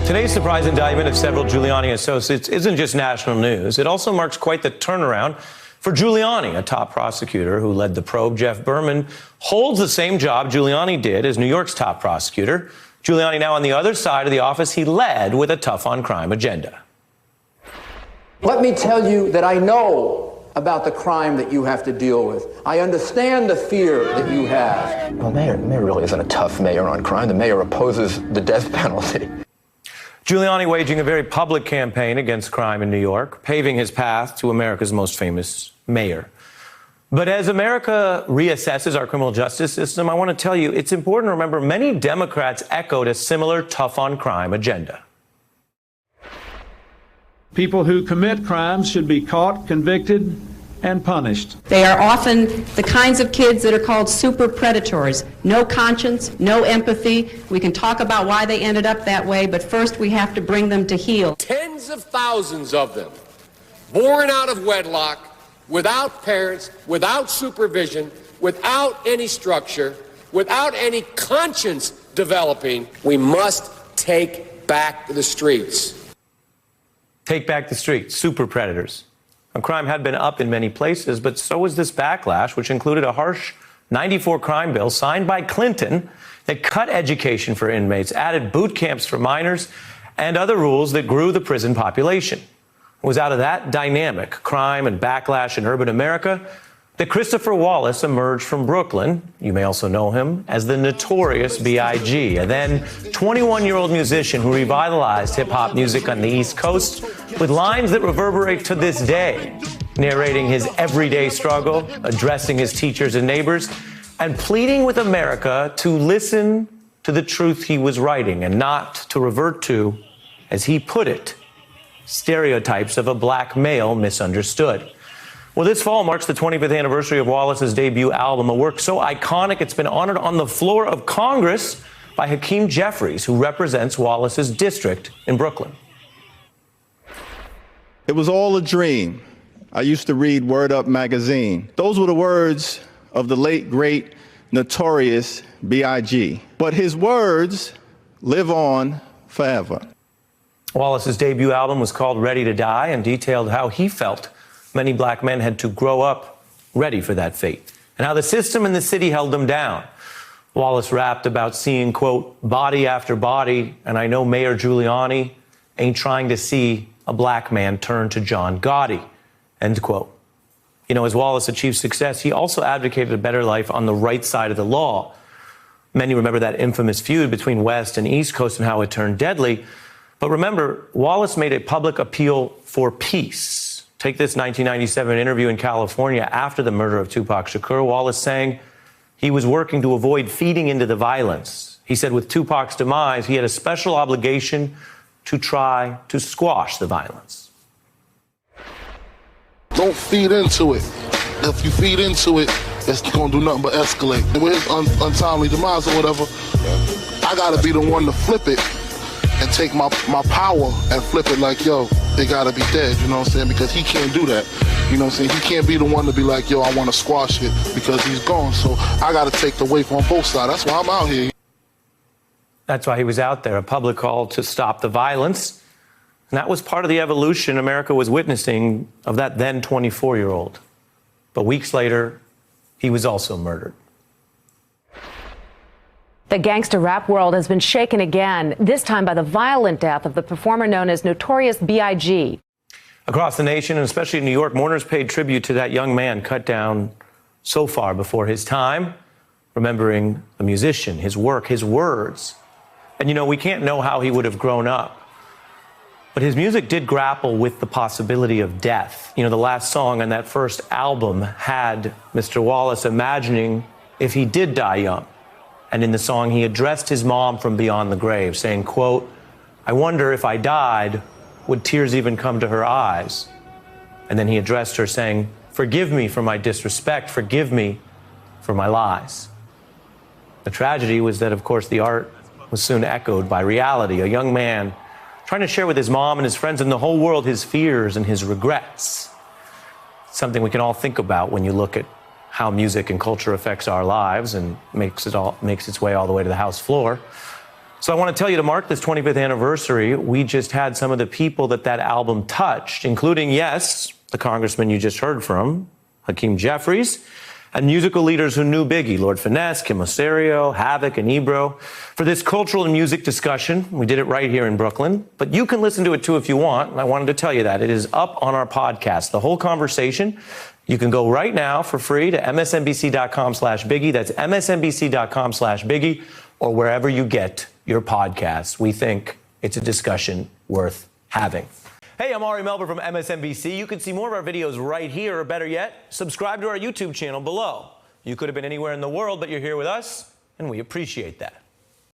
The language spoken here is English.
Today's surprise indictment of several Giuliani associates isn't just national news. It also marks quite the turnaround for Giuliani, a top prosecutor who led the probe. Jeff Berman holds the same job Giuliani did as New York's top prosecutor. Giuliani now on the other side of the office he led with a tough-on-crime agenda. Let me tell you that I know about the crime that you have to deal with. I understand the fear that you have. Well, Mayor really isn't a tough mayor on crime. The mayor opposes the death penalty. Giuliani waging a very public campaign against crime in New York, paving his path to America's most famous mayor. But as America reassesses our criminal justice system, I want to tell you it's important to remember many Democrats echoed a similar tough-on-crime agenda. People who commit crimes should be caught, convicted, and punished. They are often the kinds of kids that are called super predators. No conscience, no empathy. We can talk about why they ended up that way, but first we have to bring them to heel. Tens of thousands of them, born out of wedlock, without parents, without supervision, without any structure, without any conscience developing. We must take back the streets. Take back the streets, super predators. Crime had been up in many places, but so was this backlash, which included a harsh 94 crime bill signed by Clinton that cut education for inmates, added boot camps for minors, and other rules that grew the prison population. It was out of that dynamic, crime and backlash in urban America, that Christopher Wallace emerged from Brooklyn. You may also know him as the Notorious B.I.G., a then 21-year-old musician who revitalized hip-hop music on the East Coast with lines that reverberate to this day, narrating his everyday struggle, addressing his teachers and neighbors, and pleading with America to listen to the truth he was writing and not to revert to, as he put it, stereotypes of a black male misunderstood. Well, this fall marks the 25th anniversary of Wallace's debut album, a work so iconic it's been honored on the floor of Congress by Hakeem Jeffries, who represents Wallace's district in Brooklyn. It was all a dream. I used to read Word Up magazine. Those were the words of the late, great, Notorious B.I.G. But his words live on forever. Wallace's debut album was called Ready to Die and detailed how he felt many black men had to grow up ready for that fate, and how the system and the city held them down. Wallace rapped about seeing, quote, body after body, and I know Mayor Giuliani ain't trying to see a black man turn to John Gotti, end quote. You know, as Wallace achieved success, he also advocated a better life on the right side of the law. Many remember that infamous feud between West and East Coast and how it turned deadly. But remember, Wallace made a public appeal for peace. Take this 1997 interview in California after the murder of Tupac Shakur. Wallace saying he was working to avoid feeding into the violence. He said with Tupac's demise, he had a special obligation to try to squash the violence. Don't feed into it. If you feed into it, it's going to do nothing but escalate. With his untimely demise or whatever, I got to be the one to flip it and take my power and flip it like, yo, they gotta be dead, you know what I'm saying? Because he can't do that, you know what I'm saying? He can't be the one to be like, yo, I want to squash it because he's gone. So I gotta take the weight on both sides. That's why I'm out here. That's why he was out there, a public call to stop the violence. And that was part of the evolution America was witnessing of that then 24-year-old. But weeks later, he was also murdered. The gangster rap world has been shaken again, this time by the violent death of the performer known as Notorious B.I.G. Across the nation, and especially in New York, mourners paid tribute to that young man cut down so far before his time, remembering the musician, his work, his words. And, you know, we can't know how he would have grown up. But his music did grapple with the possibility of death. You know, the last song on that first album had Mr. Wallace imagining if he did die young. And in the song, he addressed his mom from beyond the grave, saying, quote, I wonder if I died, would tears even come to her eyes? And then he addressed her saying, forgive me for my disrespect, forgive me for my lies. The tragedy was that, of course, the art was soon echoed by reality, a young man trying to share with his mom and his friends and the whole world his fears and his regrets. Something we can all think about when you look at how music and culture affects our lives and makes its way all the way to the House floor. So I want to tell you, to mark this 25th anniversary, we just had some of the people that album touched, including, yes, the congressman you just heard from, Hakeem Jeffries, and musical leaders who knew Biggie, Lord Finesse, Kim Oserio, Havoc, and Ebro. For this cultural and music discussion, we did it right here in Brooklyn, but you can listen to it too if you want, and I wanted to tell you that. It is up on our podcast, the whole conversation. You can go right now for free to msnbc.com/Biggie. That's msnbc.com/Biggie, or wherever you get your podcasts. We think it's a discussion worth having. Hey, I'm Ari Melber from MSNBC. You can see more of our videos right here, or better yet, subscribe to our YouTube channel below. You could have been anywhere in the world, but you're here with us, and we appreciate that.